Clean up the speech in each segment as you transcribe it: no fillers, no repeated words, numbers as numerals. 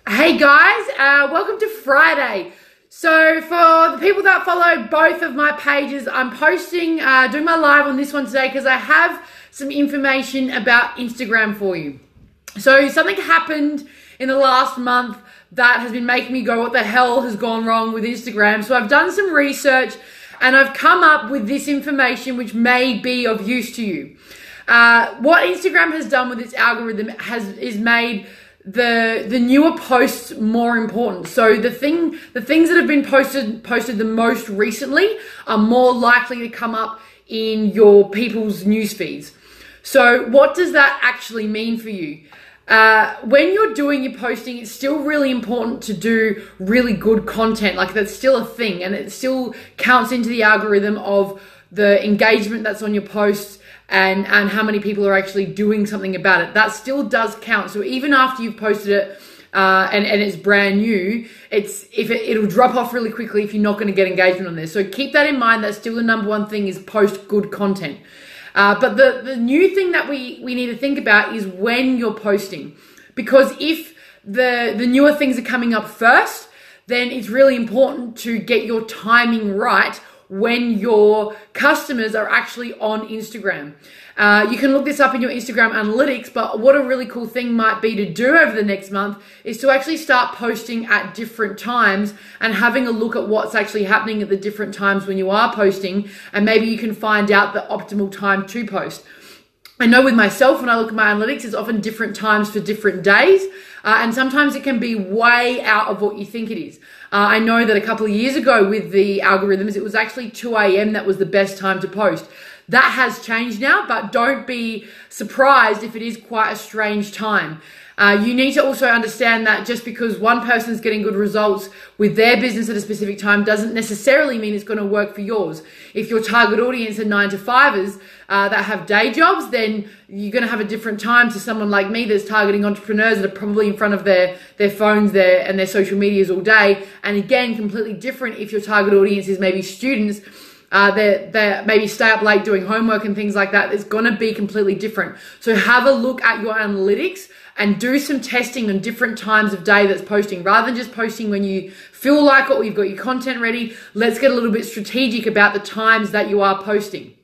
Hey guys, welcome to Friday. So for the people that follow both of my pages, I'm posting, doing my live on this one today because I have some information about Instagram for you. So something happened in the last month that has been making me go, what the hell has gone wrong with Instagram? So I've done some research and I've come up with this information which may be of use to you. What Instagram has done with its algorithm is made the newer posts more important. So the things that have been posted the most recently are more likely to come up in your people's news feeds. So what does that actually mean for you? When you're doing your posting, it's still really important to do really good content. Like, that's still a thing, and it still counts into the algorithm of the engagement that's on your posts and how many people are actually doing something about it. That still does count. So even after you've posted it and it's brand new, it'll drop off really quickly if you're not going to get engagement on there. So keep that in mind. That's still the number one thing, is post good content. But the new thing that we need to think about is when you're posting, because if the newer things are coming up first, then it's really important to get your timing right when your customers are actually on Instagram. You can look this up in your Instagram analytics, but what a really cool thing might be to do over the next month is to actually start posting at different times and having a look at what's actually happening at the different times when you are posting, and maybe you can find out the optimal time to post. I know with myself, when I look at my analytics, it's often different times for different days, and sometimes it can be way out of what you think it is. I know that a couple of years ago with the algorithms, it was actually 2 a.m. that was the best time to post. That has changed now, but don't be surprised if it is quite a strange time. You need to also understand that just because one person's getting good results with their business at a specific time doesn't necessarily mean it's going to work for yours. If your target audience are 9-to-5ers that have day jobs, then you're going to have a different time to someone like me that's targeting entrepreneurs that are probably in front of their phones and their social medias all day. And again, completely different if your target audience is maybe students. They maybe stay up late doing homework and things like that. It's going to be completely different. So have a look at your analytics and do some testing on different times of day that's posting, rather than just posting when you feel like it or you've got your content ready. Let's get a little bit strategic about the times that you are posting.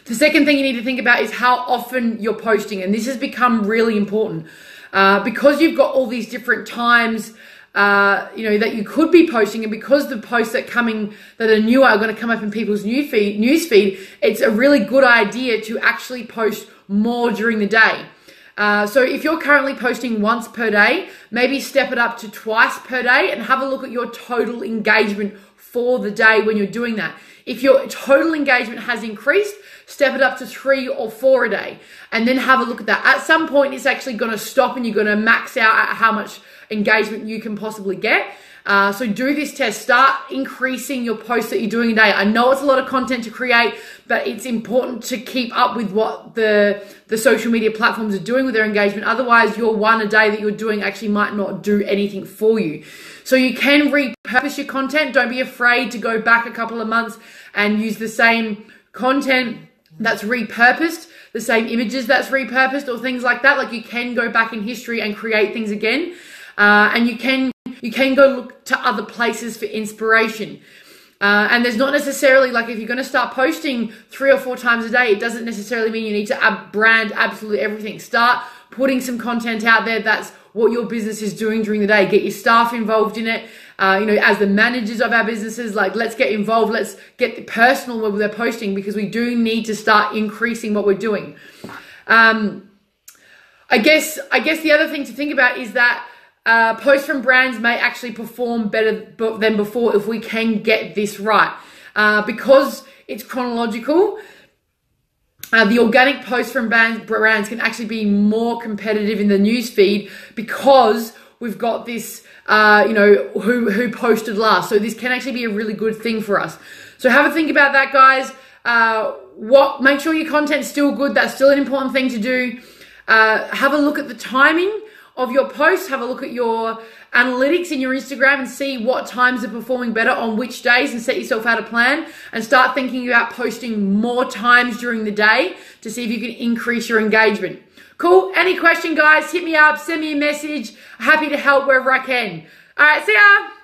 The second thing you need to think about is how often you're posting. And this has become really important because you've got all these different times that you could be posting, and because the posts that are newer are going to come up in people's news feed, it's a really good idea to actually post more during the day. So if you're currently posting once per day, maybe step it up to twice per day and have a look at your total engagement for the day when you're doing that. If your total engagement has increased, step it up to 3 or 4 a day, and then have a look at that. At some point, it's actually going to stop and you're going to max out at how much engagement you can possibly get. So do this test. Start increasing your posts that you're doing a day. I know it's a lot of content to create, but it's important to keep up with what the social media platforms are doing with their engagement. Otherwise, your one a day that you're doing actually might not do anything for you. So you can repurpose your content. Don't be afraid to go back a couple of months and use the same content that's repurposed, the same images that's repurposed, or things like that. Like, you can go back in history and create things again. And you can go look to other places for inspiration. And there's not necessarily, like, if you're going to start posting 3 or 4 times a day, it doesn't necessarily mean you need to brand absolutely everything. Start putting some content out there that's what your business is doing during the day. Get your staff involved in it. As the managers of our businesses, like, let's get involved. Let's get personal where they're posting, because we do need to start increasing what we're doing. I guess the other thing to think about is that posts from brands may actually perform better than before if we can get this right. Because it's chronological, the organic posts from brands can actually be more competitive in the news feed, because we've got this, who posted last. So this can actually be a really good thing for us. So have a think about that, guys. Make sure your content's still good. That's still an important thing to do. Have a look at the timing of your posts. Have a look at your analytics in your Instagram and see what times are performing better on which days, and set yourself out a plan and start thinking about posting more times during the day to see if you can increase your engagement. Cool. Any question, guys, hit me up, send me a message. Happy to help wherever I can. All right, see ya.